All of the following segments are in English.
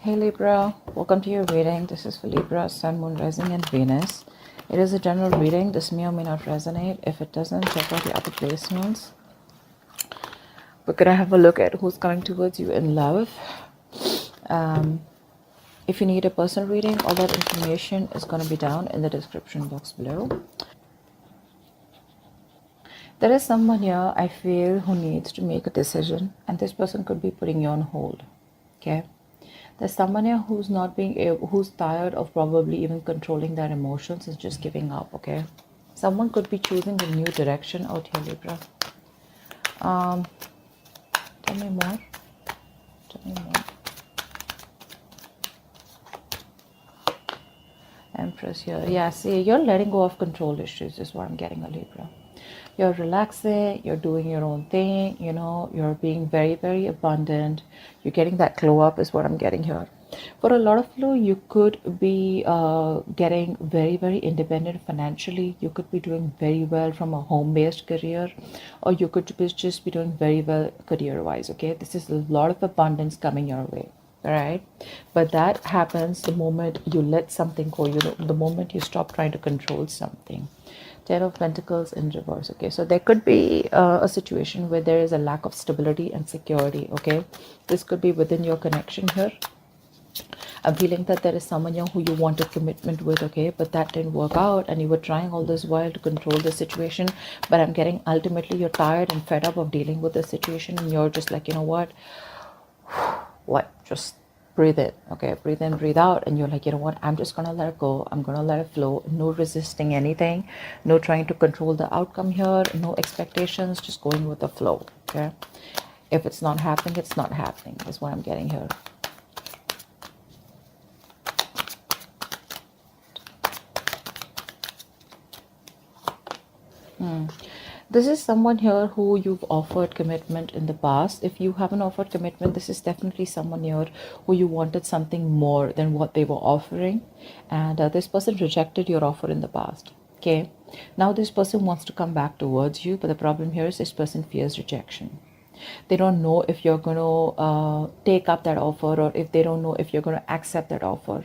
Hey Libra, welcome to your reading. This is for Libra, Sun, Moon, Rising, and Venus. It is a general reading. This may or may not resonate. If it doesn't, check out the other placements. We're gonna have a look at who's coming towards you in love. If you need a personal reading, all that information is gonna be down in the description box below. There is someone here I feel who needs to make a decision, and this person could be putting you on hold. Okay. There's someone here who's not being able, who's tired of probably even controlling their emotions and just giving up. Okay, someone could be choosing a new direction out here, Libra. Tell me more. Tell me more. Empress here. Yeah, see, you're letting go of control issues is what I'm getting, a Libra. You're relaxing, you're doing your own thing, you know, you're being very, very abundant. You're getting that glow up is what I'm getting here. For a lot of you, you could be getting very, very independent financially. You could be doing very well from a home-based career, or you could just be doing very well career-wise, okay? This is a lot of abundance coming your way. All right, but that happens the moment you let something go, you know, the moment you stop trying to control something. Ten of Pentacles in reverse. Okay, so there could be a situation where there is a lack of stability and security. Okay, this could be within your connection here. I'm feeling that there is someone who you wanted commitment with, okay, but that didn't work out, and you were trying all this while to control the situation. But I'm getting ultimately you're tired and fed up of dealing with the situation, and you're just like, you know what, just breathe in. Okay, breathe in, breathe out, and you're like, you know what, I'm just gonna let it go. I'm gonna let it flow. No resisting anything, no trying to control the outcome here, no expectations, just going with the flow. Okay, if it's not happening, it's not happening is what I'm getting here. This is someone here who you've offered commitment in the past. If you haven't offered commitment, this is definitely someone here who you wanted something more than what they were offering, and this person rejected your offer in the past. Okay, now this person wants to come back towards you, but the problem here is this person fears rejection. They don't know if you're going to take up that offer, or if they don't know if you're going to accept that offer.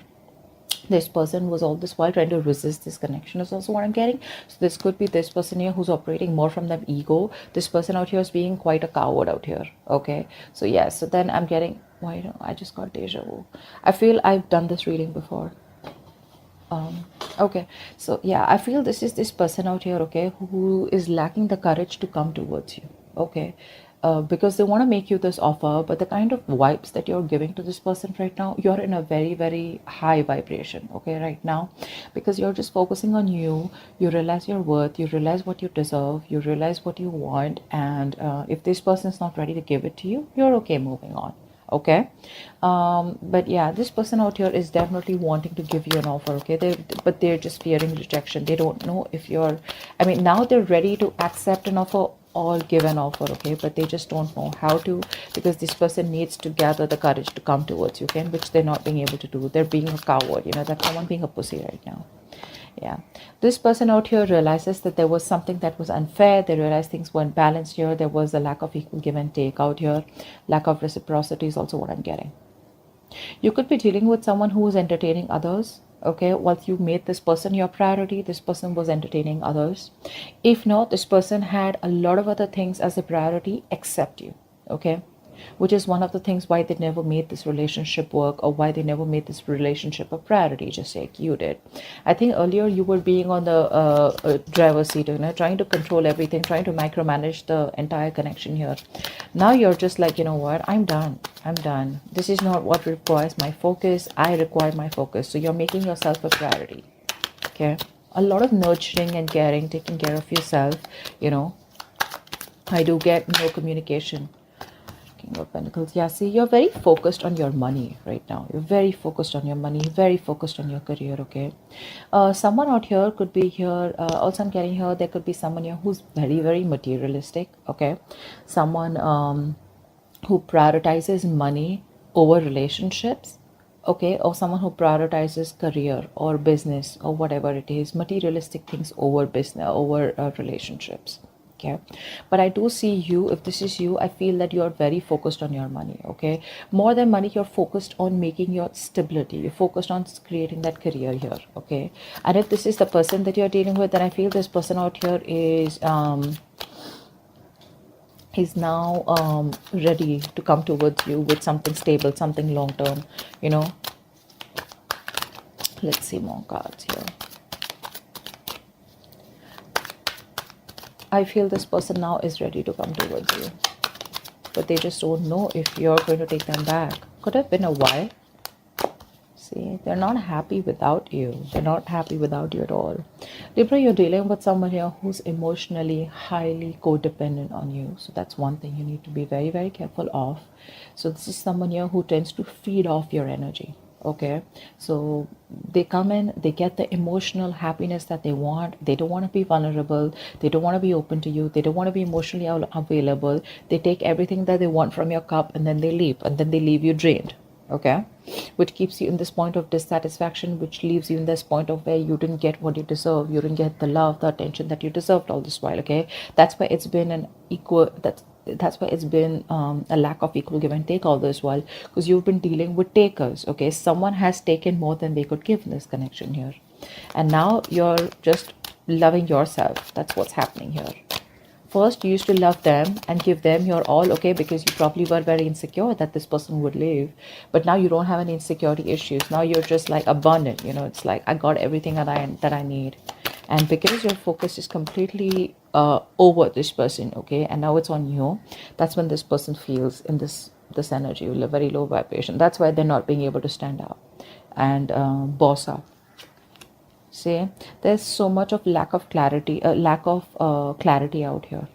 This person was all this while trying to resist this connection is also what I'm getting. So this could be this person here who's operating more from that ego. This person out here is being quite a coward out here. Okay, so yeah, so then I'm getting, why don't I just got deja vu. I feel I've done this reading before. Okay, so yeah, I feel this is this person out here, okay, who is lacking the courage to come towards you. Okay, because they want to make you this offer, but the kind of vibes that you're giving to this person right now, you're in a very, very high vibration, okay, right now, because you're just focusing on you. You realize your worth, you realize what you deserve, you realize what you want, and if this person is not ready to give it to you, you're okay moving on. Okay, but yeah, this person out here is definitely wanting to give you an offer. Okay, but they're just fearing rejection. They don't know if you're, I mean, now they're ready to accept an offer or give an offer, okay, but they just don't know how to, because this person needs to gather the courage to come towards you, okay, which they're not being able to do. They're being a coward, you know, that's someone being a pussy right now. Yeah, this person out here realizes that there was something that was unfair. They realized things weren't balanced here. There was a lack of equal give and take out here. Lack of reciprocity is also what I'm getting. You could be dealing with someone who is entertaining others. Okay, once you made this person your priority, this person was entertaining others. If not, this person had a lot of other things as a priority except you. Okay, which is one of the things why they never made this relationship work, or why they never made this relationship a priority, just like you did. I think earlier you were being on the driver's seat, you know, trying to control everything, trying to micromanage the entire connection here. Now you're just like, you know what, I'm done. This is not what requires my focus. I require my focus. So you're making yourself a priority. Okay, a lot of nurturing and caring, taking care of yourself, you know. I do get no communication. King of Pentacles. Yeah, see, you're very focused on your money right now. You're very focused on your money, very focused on your career, okay? Someone out here could be here. Also, I'm getting here, there could be someone here who's very, very materialistic, okay? Someone who prioritizes money over relationships, okay? Or someone who prioritizes career or business or whatever it is, materialistic things over business, over relationships. Okay, but I do see you, if this is you, I feel that you're very focused on your money. Okay, more than money, you're focused on making your stability, you're focused on creating that career here. Okay, and if this is the person that you're dealing with, then I feel this person out here is now ready to come towards you with something stable, something long term, you know. Let's see more cards here. I feel this person now is ready to come towards you, but they just don't know if you're going to take them back. Could have been a while. See, they're not happy without you. They're not happy without you at all. Libra, you're dealing with someone here who's emotionally highly codependent on you. So that's one thing you need to be very, very careful of. So this is someone here who tends to feed off your energy. Okay, so they come in, they get the emotional happiness that they want. They don't want to be vulnerable, they don't want to be open to you, they don't want to be emotionally available. They take everything that they want from your cup and then they leave, and then they leave you drained. Okay, which keeps you in this point of dissatisfaction, which leaves you in this point of where you didn't get what you deserve, you didn't get the love, the attention that you deserved all this while. Okay, that's why it's been an equal, that's why it's been a lack of equal give and take all this while, because you've been dealing with takers. Okay, someone has taken more than they could give in this connection here, and now you're just loving yourself. That's what's happening here. First, you used to love them and give them your all, okay, because you probably were very insecure that this person would leave. But now you don't have any insecurity issues. Now you're just like abundant, you know, it's like I got everything that I need. And because your focus is completely over this person, okay, and now it's on you, that's when this person feels in this energy, very low vibration. That's why they're not being able to stand up and boss up. See, there's so much of lack of clarity out here.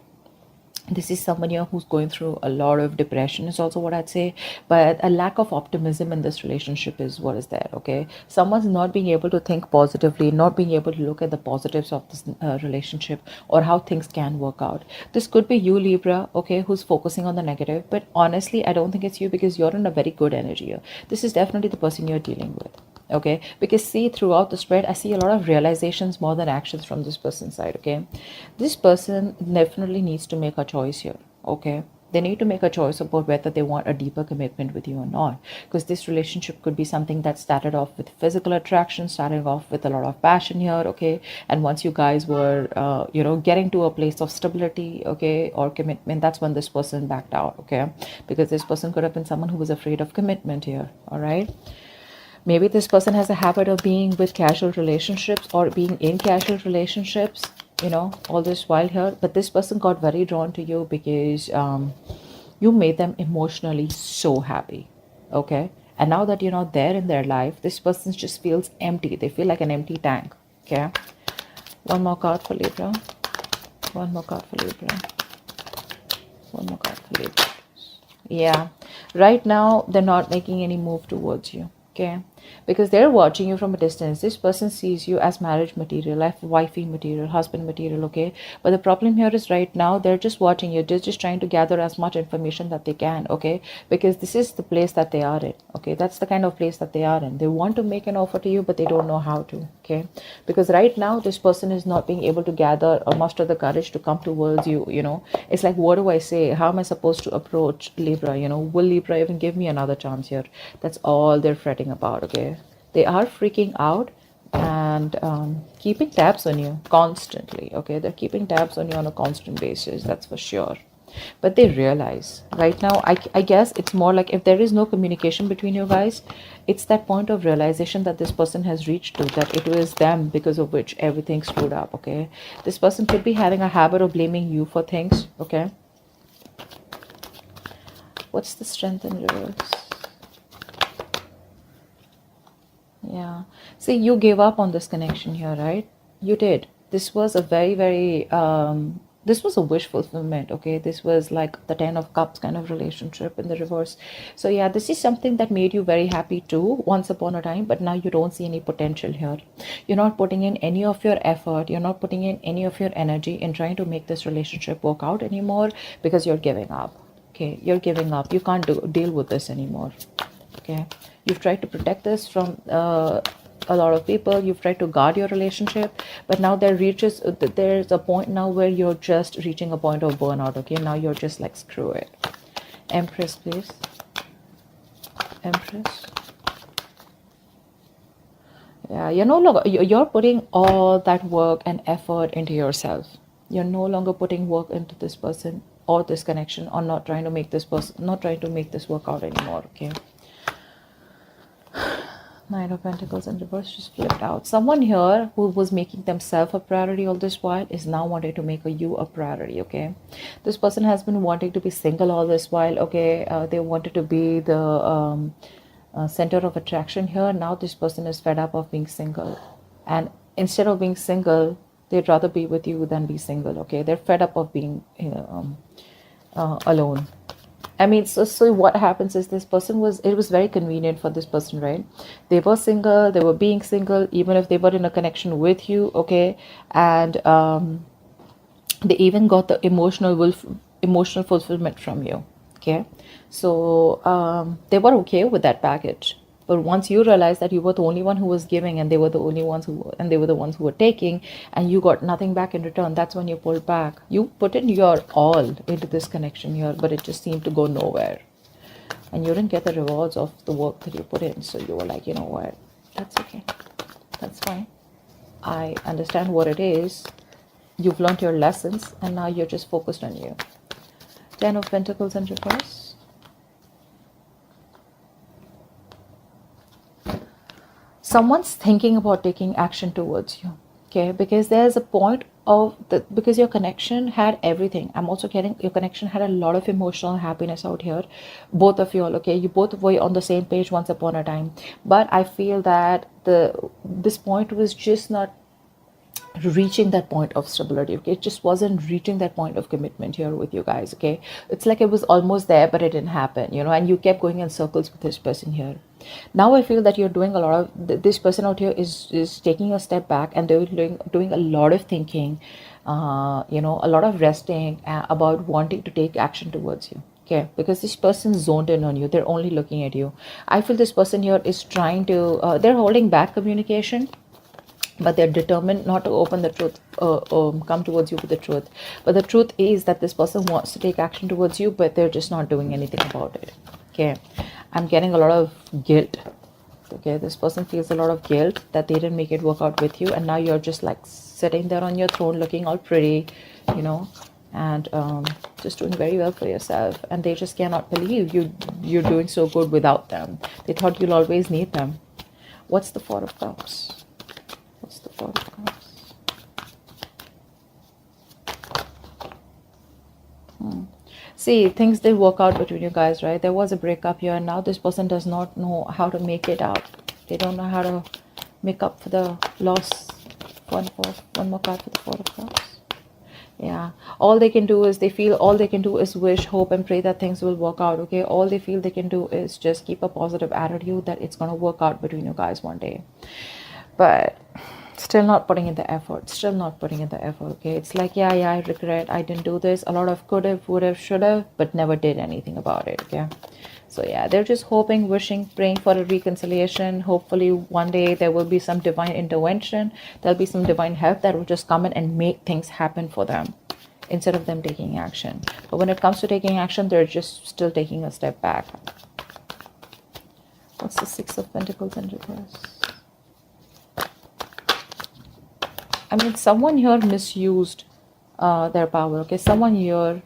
This is someone here who's going through a lot of depression is also what I'd say, but a lack of optimism in this relationship is what is there. Okay, someone's not being able to think positively, not being able to look at the positives of this relationship or how things can work out. This could be you, Libra, okay, who's focusing on the negative, but honestly I don't think it's you, because you're in a very good energy here. This is definitely the person you're dealing with. Okay, because see, throughout the spread I see a lot of realizations more than actions from this person's side. Okay, this person definitely needs to make a choice here. Okay, they need to make a choice about whether they want a deeper commitment with you or not, because this relationship could be something that started off with physical attraction, starting off with a lot of passion here. Okay, and once you guys were you know, getting to a place of stability, okay, or commitment, that's when this person backed out. Okay, because this person could have been someone who was afraid of commitment here. All right, maybe this person has a habit of being with casual relationships or being in casual relationships, you know, all this while here. But this person got very drawn to you because you made them emotionally so happy. Okay, and now that you're not there in their life, this person just feels empty. They feel like an empty tank. Okay, one more card for Libra. One more card for Libra. One more card for Libra. Yeah, right now they're not making any move towards you. Okay, because they're watching you from a distance. This person sees you as marriage material, like wifey material, husband material. Okay, but the problem here is right now they're just watching you. They're just trying to gather as much information that they can. Okay, because this is the place that they are in. Okay, that's the kind of place that they are in. They want to make an offer to you, but they don't know how to. Okay, because right now this person is not being able to gather or muster the courage to come towards you. You know, it's like, what do I say? How am I supposed to approach Libra? You know, will Libra even give me another chance here? That's all they're fretting about. Okay, they are freaking out and keeping tabs on you constantly. Okay, they're keeping tabs on you on a constant basis, that's for sure. But they realize right now, I guess it's more like, if there is no communication between you guys, it's that point of realization that this person has reached to, that it was them because of which everything screwed up. Okay, this person could be having a habit of blaming you for things. Okay, what's the strength in reverse? Yeah, see, you gave up on this connection here, right? You did. This was a very, very this was a wish fulfillment. Okay, this was like the 10 of cups kind of relationship in the reverse. So yeah, this is something that made you very happy too once upon a time, but now you don't see any potential here. You're not putting in any of your effort, you're not putting in any of your energy in trying to make this relationship work out anymore, because you're giving up. Okay, you're giving up. You can't deal with this anymore. Okay, you've tried to protect this from a lot of people. You've tried to guard your relationship, but now there's a point now where you're just reaching a point of burnout. Okay, now you're just like, screw it. Empress, please. Empress. Yeah, you're no longer, you're putting all that work and effort into yourself. You're no longer putting work into this person or this connection, or not trying to make this work out anymore. Okay. Nine of Pentacles in reverse just flipped out. Someone here who was making themselves a priority all this while is now wanting to make you a priority. Okay, this person has been wanting to be single all this while. Okay, they wanted to be the center of attraction here. Now this person is fed up of being single, and instead of being single, they'd rather be with you than be single. Okay, they're fed up of being alone. I mean, so what happens is, it was very convenient for this person, right? They were single, they were being single, even if they were in a connection with you, okay? And they even got the emotional fulfillment from you, okay? So they were okay with that package. But once you realize that you were the only one who was giving, and they were the ones who were taking, and you got nothing back in return, that's when you pulled back. You put in your all into this connection here, but it just seemed to go nowhere. And you didn't get the rewards of the work that you put in. So you were like, you know what? That's okay. That's fine. I understand what it is. You've learned your lessons, and now you're just focused on you. 10 of Pentacles in reverse. Someone's thinking about taking action towards you, okay? Because there's a point of because your connection had everything. I'm also getting your connection had a lot of emotional happiness out here. Both of you all, okay? You both were on the same page once upon a time. But I feel that this point was just not reaching that point of stability. Okay, it just wasn't reaching that point of commitment here with you guys. Okay, it's like it was almost there, but it didn't happen, you know, and you kept going in circles with this person here. Now I feel that you're doing a lot of this person out here is taking a step back, and they're doing a lot of thinking, you know, a lot of resting about wanting to take action towards you. Okay, because this person zoned in on you. They're only looking at you. I feel this person here is trying to they're holding back communication, but they're determined not to open the truth, come towards you with the truth. But the truth is that this person wants to take action towards you, but they're just not doing anything about it. Okay, I'm getting a lot of guilt. Okay, this person feels a lot of guilt that they didn't make it work out with you, and now you're just like sitting there on your throne looking all pretty, you know, and just doing very well for yourself, and they just cannot believe you're doing so good without them. They thought you'll always need them. What's the Four of Cups? What's the Four of Cups? See, things did work out between you guys, right? There was a breakup here, and now this person does not know how to make it out. They don't know how to make up for the loss. One more card for the Four of Cups. Yeah, all they can do is wish, hope, and pray that things will work out. Okay, all they feel they can do is just keep a positive attitude that it's going to work out between you guys one day. But still not putting in the effort. Okay, it's like, yeah, I regret I didn't do this. A lot of could have, would have, should have, but never did anything about it. Okay, so yeah, they're just hoping, wishing, praying for a reconciliation. Hopefully one day there will be some divine intervention. There'll be some divine help that will just come in and make things happen for them, instead of them taking action. But when it comes to taking action, they're just still taking a step back. What's the Six of Pentacles in reverse? I mean, someone here misused their power. Okay, someone here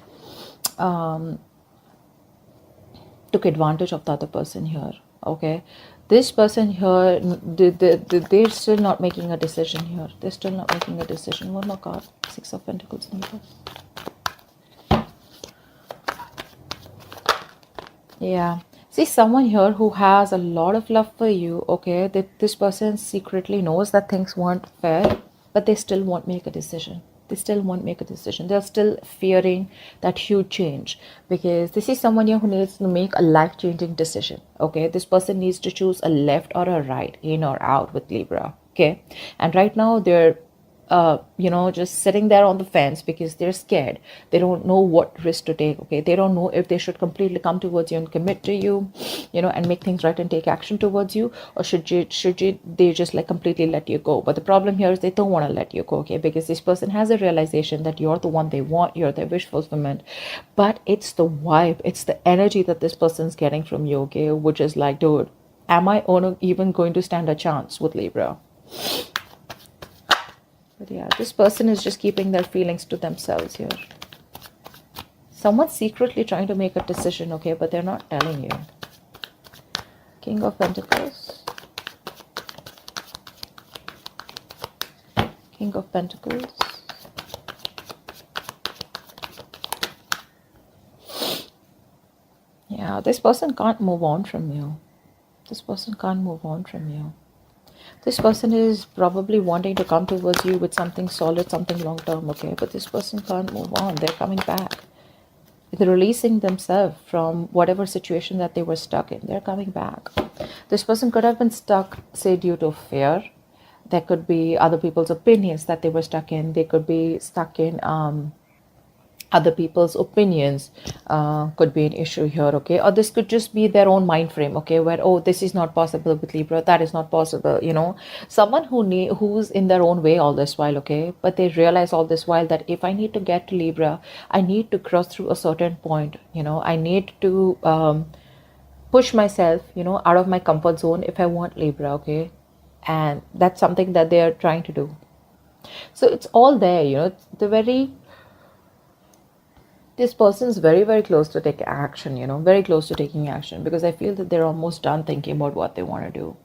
took advantage of the other person here. Okay, this person here, they're still not making a decision here. They're still not making a decision. One more card. Six of Pentacles in reverse. Yeah. See, someone here who has a lot of love for you. Okay, that this person secretly knows that things weren't fair, but they still won't make a decision. They're still fearing that huge change, because this is someone here who needs to make a life-changing decision. Okay, this person needs to choose a left or a right, in or out with Libra. Okay, and right now they're just sitting there on the fence because they're scared. They don't know what risk to take. Okay, they don't know if they should completely come towards you and commit to you, and make things right and take action towards you, or should you they just like completely let you go. But the problem here is they don't want to let you go. Okay, because this person has a realization that you're the one they want, you're their wish fulfillment, but it's the vibe, it's the energy that this person's getting from you. Okay, which is like, dude, am I even going to stand a chance with Libra? But yeah, this person is just keeping their feelings to themselves here. Someone's secretly trying to make a decision, okay, but they're not telling you. King of Pentacles. King of Pentacles. Yeah, this person can't move on from you. This person can't move on from you. This person is probably wanting to come towards you with something solid, something long-term, okay? But this person can't move on. They're coming back. They're releasing themselves from whatever situation that they were stuck in. They're coming back. This person could have been stuck, say, due to fear. There could be other people's opinions that they were stuck in. They could be stuck in other people's opinions, could be an issue here, okay? Or this could just be their own mind frame, okay, where, oh, this is not possible with Libra, that is not possible, someone who's in their own way all this while, okay, but they realize all this while that if I need to get to Libra, I need to cross through a certain point, I need to push myself, out of my comfort zone if I want Libra, okay? And that's something that they are trying to do. So it's all there, this person is very, very close to take action, very close to taking action, because I feel that they're almost done thinking about what they want to do.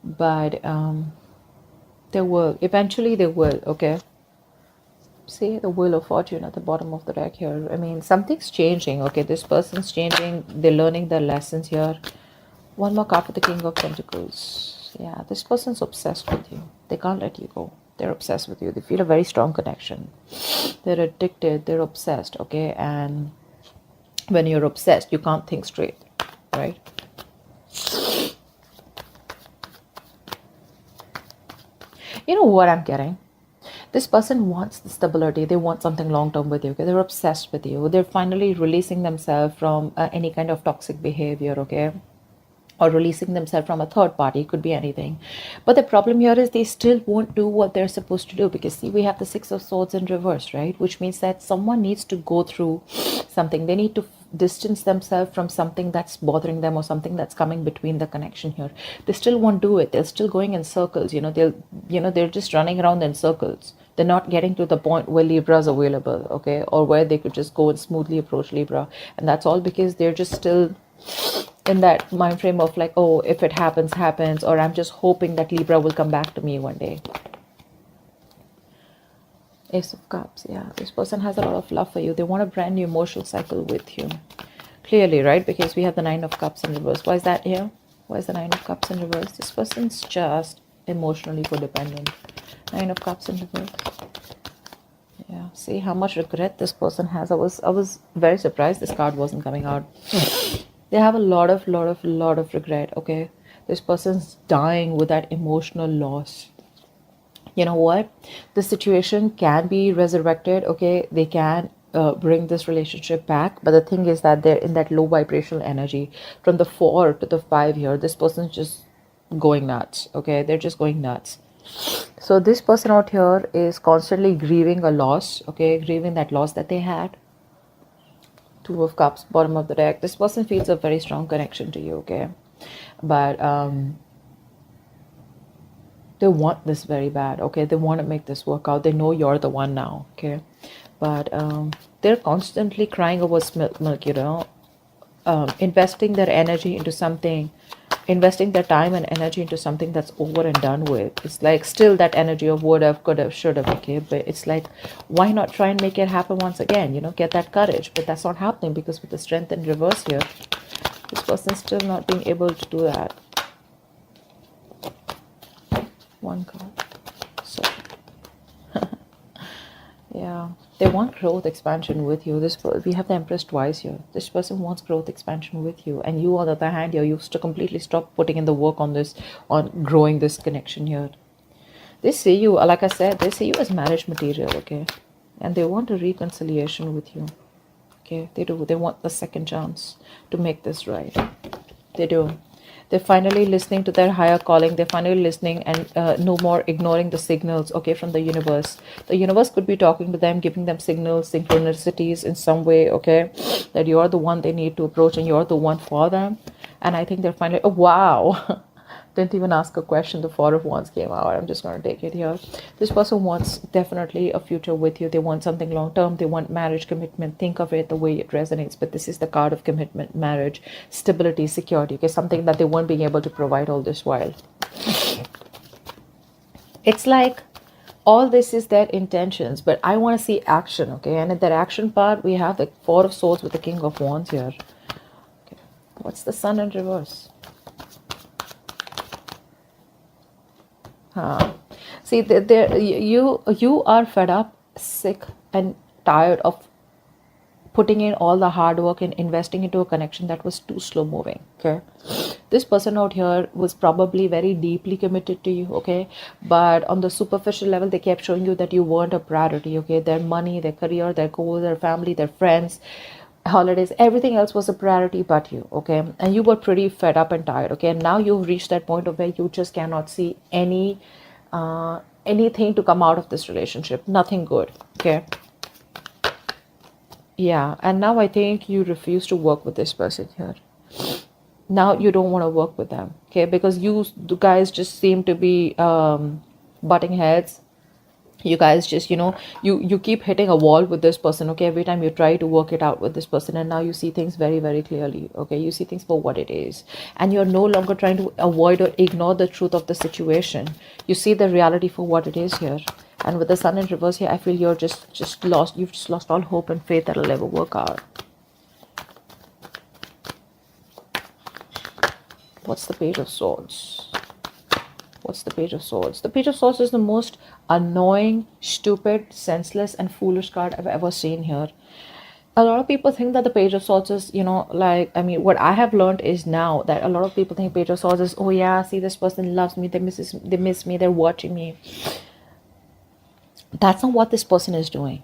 But eventually they will, okay? See the Wheel of Fortune at the bottom of the deck here. I mean, something's changing, okay? This person's changing. They're learning their lessons here. One more card for the King of Pentacles. Yeah, this person's obsessed with you. They can't let you go. They're obsessed with you. They feel a very strong connection. They're addicted. They're obsessed, okay? And when you're obsessed, you can't think straight, right? You know what I'm getting? This person wants the stability. They want something long-term with you, okay? They're obsessed with you. They're finally releasing themselves from any kind of toxic behavior, okay? Or releasing themselves from a third party, could be anything. But the problem here is they still won't do what they're supposed to do, because see, we have the Six of Swords in reverse, right? Which means that someone needs to go through something. They need to distance themselves from something that's bothering them, or something that's coming between the connection here. They still won't do it. They're still going in circles, they're just running around in circles. They're not getting to the point where Libra is available, okay? Or where they could just go and smoothly approach Libra. And that's all because they're just still in that mind frame of like, oh, if it happens, happens, or I'm just hoping that Libra will come back to me one day. Ace of Cups, yeah. This person has a lot of love for you. They want a brand new emotional cycle with you. Clearly, right? Because we have the Nine of Cups in reverse. Why is that here? Why is the Nine of Cups in reverse? This person's just emotionally codependent. Nine of Cups in reverse. Yeah, see how much regret this person has. I was very surprised this card wasn't coming out. They have a lot of regret, okay? This person's dying with that emotional loss. You know what? The situation can be resurrected, okay? They can bring this relationship back. But the thing is that they're in that low vibrational energy. From the 4 to the 5 here, this person's just going nuts, okay? They're just going nuts. So this person out here is constantly grieving a loss, okay? Grieving that loss that they had. Two of Cups, bottom of the deck. This person feels a very strong connection to you, okay? But they want this very bad, okay? They want to make this work out. They know you're the one now, okay? But they're constantly crying over spilt milk, investing their energy into something, investing their time and energy into something that's over and done with. It's like still that energy of would have, could have, should have, okay? But it's like, why not try and make it happen once again, get that courage? But that's not happening because with the Strength in reverse here, this person's still not being able to do that. One card. So, yeah. They want growth, expansion with you. We have the Empress twice here. This person wants growth, expansion with you. And you, on the other hand, you're used to completely stop putting in the work on this, on growing this connection here. They see you, like I said, they see you as marriage material, okay? And they want a reconciliation with you, okay? They do. They want the second chance to make this right. They do. They're finally listening to their higher calling. They're finally listening and no more ignoring the signals, okay, from the universe. The universe could be talking to them, giving them signals, synchronicities in some way, okay, that you're the one they need to approach and you're the one for them. And I think they're finally, oh, wow. Didn't even ask a question. The Four of Wands came out. I'm just going to take it here. This person wants definitely a future with you. They want something long term. They want marriage, commitment. Think of it the way it resonates. But this is the card of commitment, marriage, stability, security. Okay, something that they weren't being able to provide all this while. It's like all this is their intentions, but I want to see action. Okay, and in that action part, we have the Four of Swords with the King of Wands here. Okay. What's the Sun in reverse? See, you are fed up, sick, and tired of putting in all the hard work and investing into a connection that was too slow moving. Okay, this person out here was probably very deeply committed to you. Okay, but on the superficial level, they kept showing you that you weren't a priority. Okay, their money, their career, their goals, their family, their friends, holidays, everything else was a priority but you. Okay, and you were pretty fed up and tired. Okay, and now you've reached that point of where you just cannot see anything to come out of this relationship, nothing good. Okay, yeah, and now I think you refuse to work with this person here. Now you don't want to work with them, okay, because you guys just seem to be butting heads. You guys just, you keep hitting a wall with this person. Okay, every time you try to work it out with this person, and now you see things very, very clearly. Okay, you see things for what it is, and you're no longer trying to avoid or ignore the truth of the situation. You see the reality for what it is here. And with the Sun in reverse here, I feel you're just lost. You've just lost all hope and faith that it'll ever work out. What's the Page of Swords? What's the Page of Swords? The Page of Swords is the most annoying, stupid, senseless, and foolish card I've ever seen here. A lot of people think that the Page of Swords is, what I have learned is now that a lot of people think Page of Swords is, oh yeah, see, this person loves me, they miss me, they're watching me. That's not what this person is doing.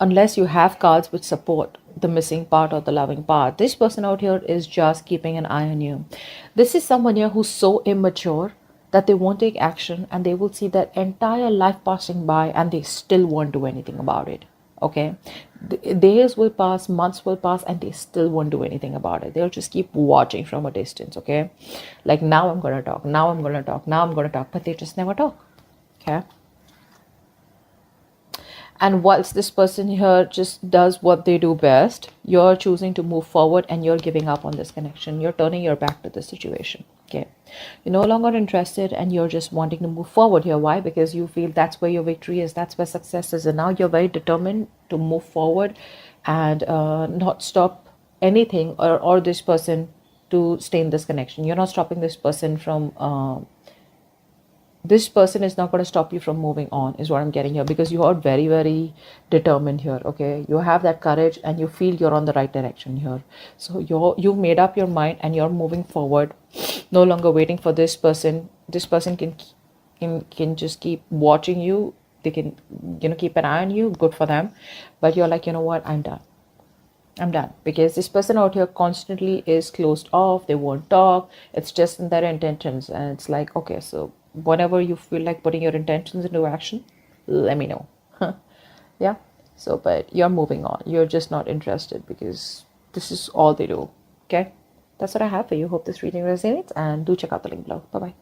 Unless you have cards which support the missing part or the loving part, this person out here is just keeping an eye on you. This is someone here who's so immature that they won't take action, and they will see their entire life passing by and they still won't do anything about it. Okay, days will pass, months will pass, and they still won't do anything about it. They'll just keep watching from a distance. Okay, like, now I'm gonna talk, now I'm gonna talk, now I'm gonna talk, but they just never talk. Okay, and whilst this person here just does what they do best, you're choosing to move forward and you're giving up on this connection. You're turning your back to the situation. Okay, you're no longer interested and you're just wanting to move forward here. Why? Because you feel that's where your victory is, that's where success is, and now you're very determined to move forward and not stop anything or this person to stay in this connection. You're not stopping this person from this person is not going to stop you from moving on, is what I'm getting here, because you are very, very determined here. Okay, you have that courage and you feel you're on the right direction here. So you've made up your mind and you're moving forward, no longer waiting for this person. This person can just keep watching you. They can keep an eye on you. Good for them. But you're like, you know what, I'm done, because this person out here constantly is closed off. They won't talk. It's just in their intentions, and it's like, okay, so whenever you feel like putting your intentions into action, let me know. Yeah, so, but you're moving on. You're just not interested because this is all they do. Okay, that's what I have for you. Hope this reading resonates, and do check out the link below. Bye bye.